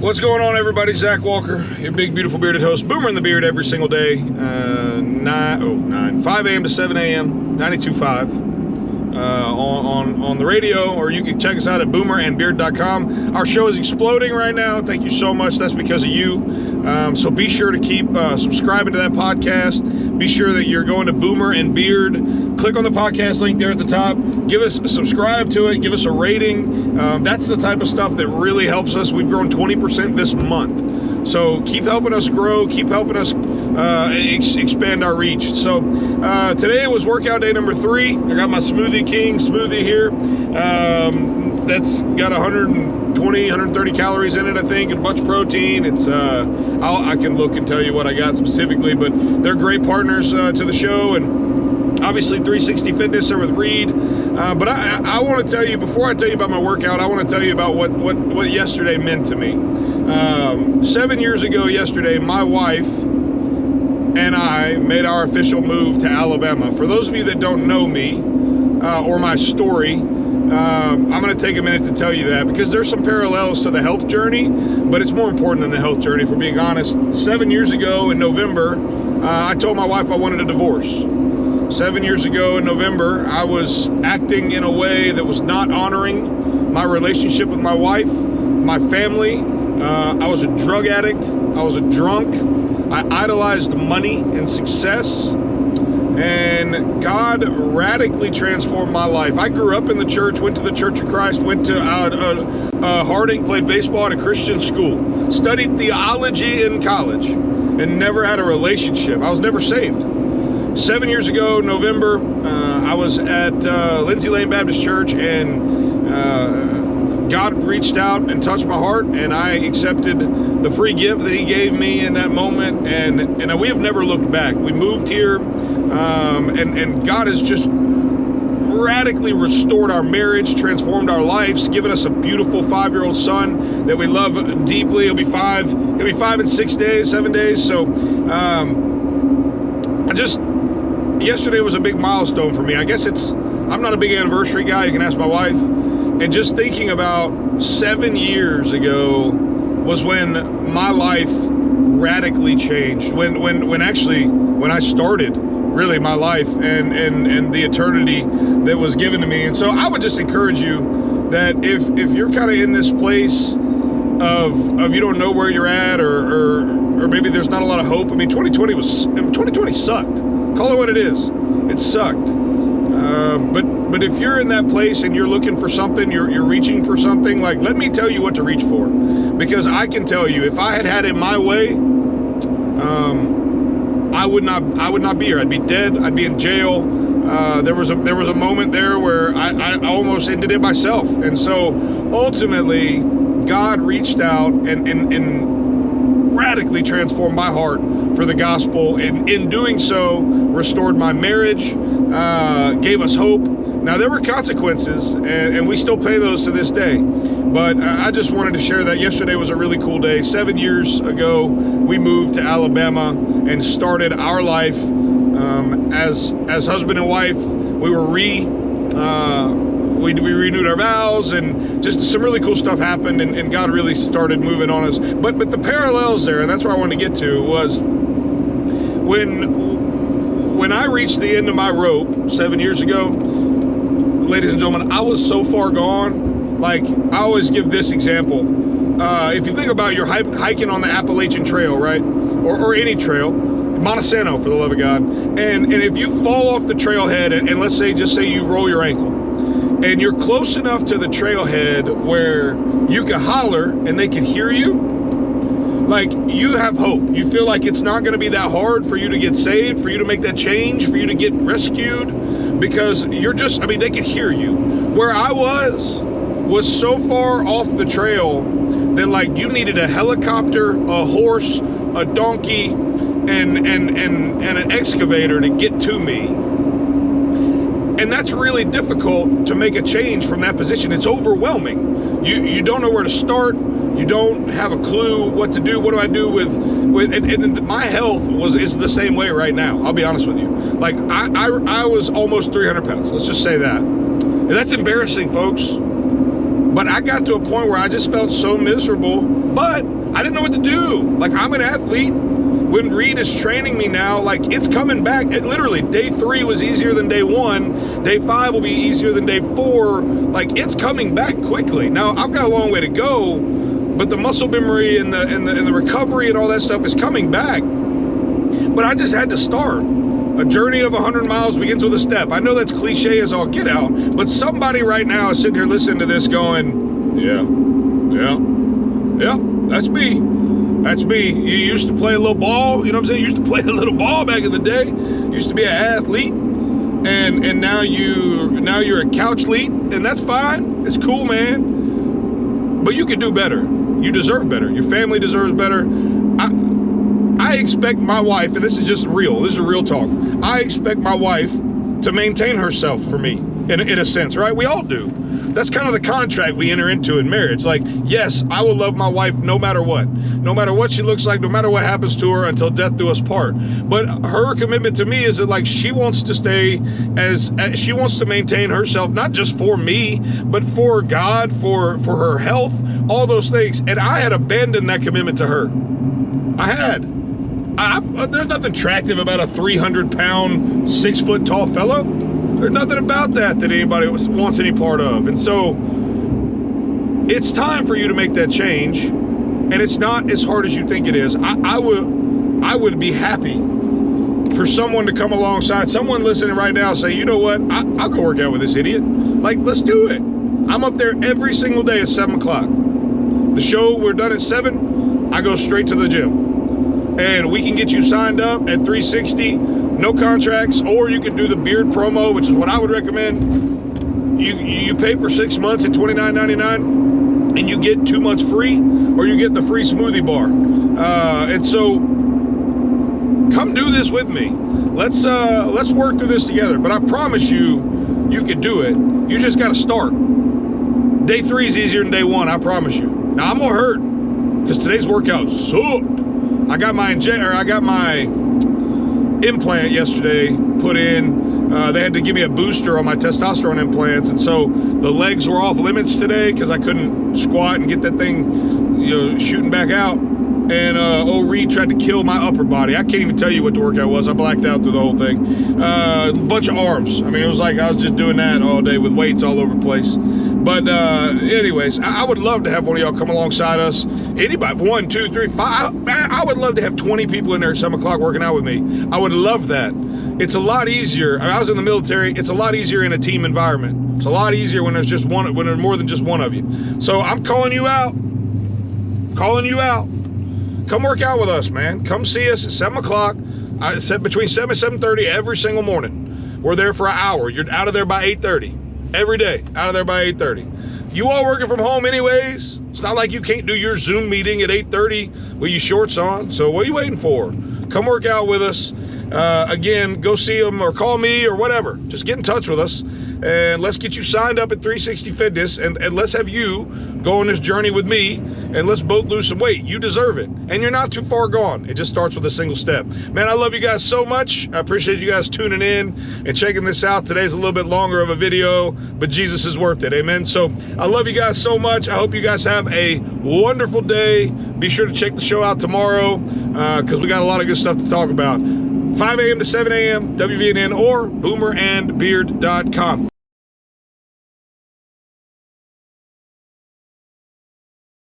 What's going on, everybody? Zach Walker, your big, beautiful bearded host. Boomer in the Beard every single day, 5 a.m. to 7 a.m., 92.5 on the radio, or you can check us out at boomerandbeard.com. Our show is exploding right now. Thank you so much. That's because of you. So be sure to keep subscribing to that podcast. Be sure that you're going to Boomer and Beard. Click on the podcast link there at the top. Subscribe to it. Give us a rating. That's the type of stuff that really helps us. We've grown 20% this month. So keep helping us grow. Keep helping us expand our reach. So today was workout day number 3. I got my Smoothie King smoothie here. That's got 120, 130 calories in it, I think, and much protein. It's I can look and tell you what I got specifically, but they're great partners to the show, and obviously 360 Fitness are with Reed. But I want to tell you, before I tell you about my workout, I want to tell you about what yesterday meant to me. 7 years ago yesterday, my wife and I made our official move to Alabama. For those of you that don't know me or my story, I'm going to take a minute to tell you that, because there's some parallels to the health journey, but it's more important than the health journey, if we're being honest. 7 years ago in November, I told my wife I wanted a divorce. 7 years ago in November, I was acting in a way that was not honoring my relationship with my wife, my family. I was a drug addict. I was a drunk. I idolized money and success. And God radically transformed my life. I grew up in the church, went to the Church of Christ, went to Harding, played baseball at a Christian school, studied theology in college, and never had a relationship. I was never saved. 7 years ago, November, I was at Lindsay Lane Baptist Church, and God reached out and touched my heart, and I accepted the free gift that He gave me in that moment, and we have never looked back. We moved here, and God has just radically restored our marriage, transformed our lives, given us a beautiful 5-year-old son that we love deeply. He'll be 5 in 6 days, 7 days. So yesterday was a big milestone for me. I guess I'm not a big anniversary guy. You can ask my wife. And just thinking about 7 years ago was when my life radically changed. When I started really my life and the eternity that was given to me. And so I would just encourage you that if you're kind of in this place of you don't know where you're at, or maybe there's not a lot of hope. I mean, 2020 sucked. Call it what it is. It sucked. But if you're in that place and you're looking for something, you're reaching for something, like, let me tell you what to reach for. Because I can tell you, if I had it my way, I would not be here. I'd be dead. I'd be in jail. There was a moment there where I almost ended it myself. And so ultimately, God reached out and radically transformed my heart for the gospel, and in doing so, restored my marriage, gave us hope. Now, there were consequences, and we still pay those to this day. But I just wanted to share that. Yesterday was a really cool day. 7 years ago, we moved to Alabama and started our life as husband and wife. We were we renewed our vows, and just some really cool stuff happened, and God really started moving on us. But the parallels there, and that's where I wanted to get to, was when I reached the end of my rope 7 years ago, ladies and gentlemen, I was so far gone. Like, I always give this example. If you think about you're hiking on the Appalachian Trail, right? Or any trail, Montesano, for the love of God. And if you fall off the trailhead, and let's say, just say you roll your ankle, and you're close enough to the trailhead where you can holler and they can hear you, like, you have hope. You feel like it's not going to be that hard for you to get saved, for you to make that change, for you to get rescued, because they can hear you. Where I was so far off the trail that, like, you needed a helicopter, a horse, a donkey, and an excavator to get to me. And that's really difficult to make a change from that position. It's overwhelming. You don't know where to start. You don't have a clue what to do. What do I do with and my health is the same way right now. I'll be honest with you. Like, I was almost 300 pounds. Let's just say that. And that's embarrassing, folks. But I got to a point where I just felt so miserable. But I didn't know what to do. Like, I'm an athlete. When Reed is training me now, like, it's coming back. Literally, day 3 was easier than day 1. Day 5 will be easier than day 4. Like, it's coming back quickly. Now, I've got a long way to go, but the muscle memory and the recovery and all that stuff is coming back. But I just had to start. A journey of 100 miles begins with a step. I know that's cliche as all get out, but somebody right now is sitting here listening to this going, yeah, that's me. That's me. You used to play a little ball, you know what I'm saying? You used to play a little ball back in the day. You used to be an athlete, and now you're a couch-lete, and that's fine. It's cool, man. But you could do better. You deserve better. Your family deserves better. I expect my wife, and this is just real, this is real talk. I expect my wife to maintain herself for me, in a sense, right? We all do. That's kind of the contract we enter into in marriage. Like, yes, I will love my wife no matter what. No matter what she looks like, no matter what happens to her, until death do us part. But her commitment to me is that, like, she wants to stay as she wants to maintain herself, not just for me, but for God, for her health, all those things. And I had abandoned that commitment to her. I had. There's nothing attractive about a 300-pound, 6-foot-tall fella. There's nothing about that anybody wants any part of. And so it's time for you to make that change. And it's not as hard as you think it is. I would be happy for someone to come alongside, someone listening right now, say, you know what, I'll go work out with this idiot. Like, let's do it. I'm up there every single day at 7 o'clock. The show, we're done at 7. I go straight to the gym. And we can get you signed up at 360, no contracts, or you can do the beard promo, which is what I would recommend. You pay for 6 months at $29.99, and you get 2 months free, or you get the free smoothie bar. And so, come do this with me. Let's work through this together. But I promise you, you can do it. You just got to start. Day 3 is easier than day 1. I promise you. Now I'm gonna hurt because today's workout sucked. I got my implant yesterday put in. They had to give me a booster on my testosterone implants, and so the legs were off limits today because I couldn't squat and get that thing, shooting back out. And old Reed tried to kill my upper body. I can't even tell you what the workout was. I blacked out through the whole thing. A bunch of arms. I mean, it was like I was just doing that all day with weights all over the place. But anyways, I would love to have one of y'all come alongside us. Anybody, 1, 2, 3, 5. I would love to have 20 people in there at 7 o'clock working out with me. I would love that. It's a lot easier. I was in the military. It's a lot easier in a team environment. It's a lot easier when there's just one, when there's more than just one of you. So I'm calling you out. Calling you out. Come work out with us, man. Come see us at 7 o'clock. I said between 7 and 7:30 every single morning. We're there for an hour. You're out of there by 8:30. Every day, out of there by 8:30. You all working from home anyways. It's not like you can't do your Zoom meeting at 8:30 with your shorts on. So what are you waiting for? Come work out with us. Again, go see them or call me or whatever. Just get in touch with us. And let's get you signed up at 360 Fitness, and let's have you go on this journey with me, and let's both lose some weight. You deserve it. And you're not too far gone. It just starts with a single step. Man, I love you guys so much. I appreciate you guys tuning in and checking this out. Today's a little bit longer of a video, but Jesus is worth it. Amen. So I love you guys so much. I hope you guys have a wonderful day. Be sure to check the show out tomorrow because we got a lot of good stuff to talk about. 5 a.m. to 7 a.m., WVNN or boomerandbeard.com.